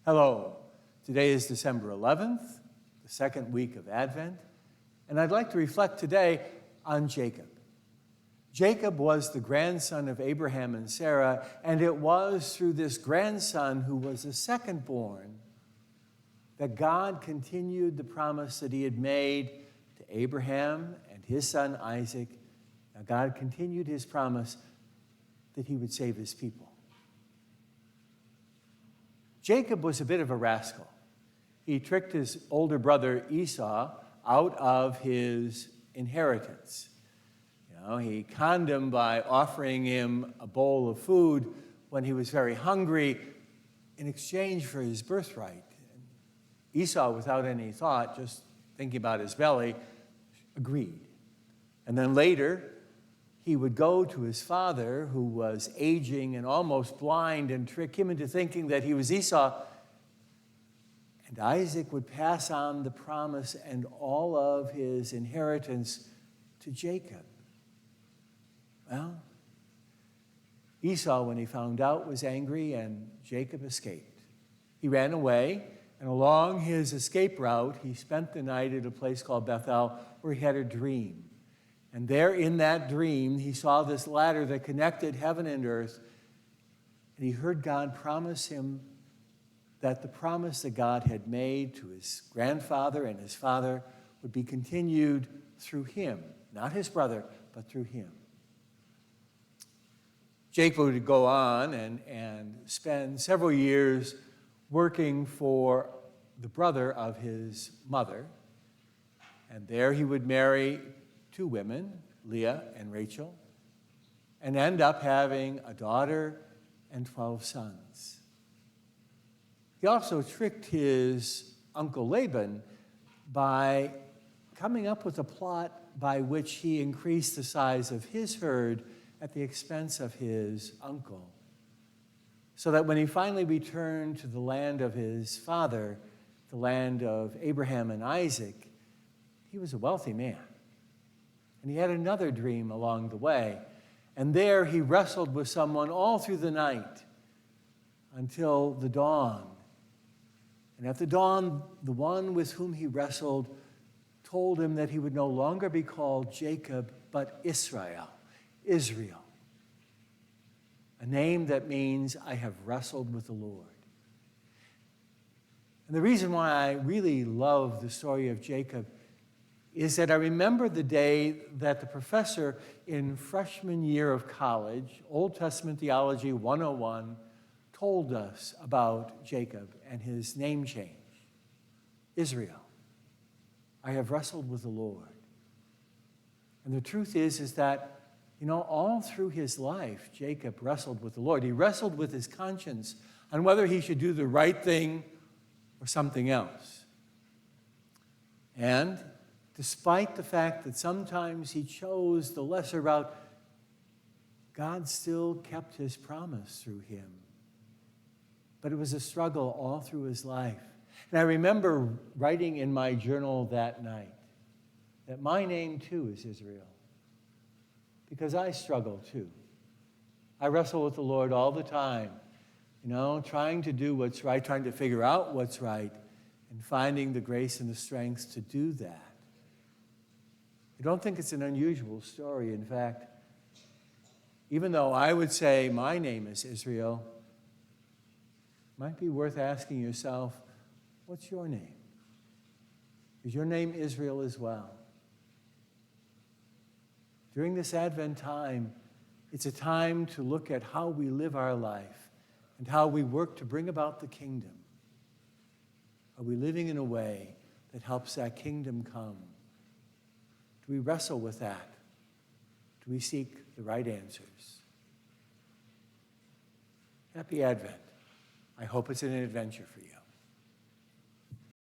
Hello. Today is December 11th, the second week of Advent, and I'd like to reflect today on Jacob. Jacob was the grandson of Abraham and Sarah, and it was through this grandson, who was the second born, that God continued the promise that he had made to Abraham and his son Isaac. Now, God continued his promise that he would save his people. Jacob was a bit of a rascal. He tricked his older brother Esau out of his inheritance. He conned him by offering him a bowl of food when he was very hungry in exchange for his birthright. Esau, without any thought, just thinking about his belly, agreed. And then later, he would go to his father, who was aging and almost blind, and trick him into thinking that he was Esau. And Isaac would pass on the promise and all of his inheritance to Jacob. Well, Esau, when he found out, was angry, and Jacob escaped. He ran away, and along his escape route, he spent the night at a place called Bethel, where he had a dream. And there in that dream, he saw this ladder that connected heaven and earth, and he heard God promise him that the promise that God had made to his grandfather and his father would be continued through him, not his brother, but through him. Jacob would go on and spend several years working for the brother of his mother. And there he would marry two women, Leah and Rachel, and end up having a daughter and 12 sons. He also tricked his uncle Laban by coming up with a plot by which he increased the size of his herd at the expense of his uncle, so that when he finally returned to the land of his father, the land of Abraham and Isaac, he was a wealthy man. And he had another dream along the way, and there he wrestled with someone all through the night until the dawn. And at the dawn, the one with whom he wrestled told him that he would no longer be called Jacob, but Israel, a name that means I have wrestled with the Lord. And the reason why I really love the story of Jacob is that I remember the day that the professor in freshman year of college, Old Testament Theology 101, told us about Jacob and his name change. Israel, I have wrestled with the Lord. And the truth is that, all through his life, Jacob wrestled with the Lord. He wrestled with his conscience on whether he should do the right thing or something else. And despite the fact that sometimes he chose the lesser route, God still kept his promise through him. But it was a struggle all through his life. And I remember writing in my journal that night that my name too is Israel, because I struggle too. I wrestle with the Lord all the time, trying to do what's right, trying to figure out what's right, and finding the grace and the strength to do that. I don't think it's an unusual story. In fact, even though I would say my name is Israel, it might be worth asking yourself, what's your name? Is your name Israel as well? During this Advent time, it's a time to look at how we live our life and how we work to bring about the kingdom. Are we living in a way that helps that kingdom come? Do we wrestle with that? Do we seek the right answers? Happy Advent. I hope it's an adventure for you.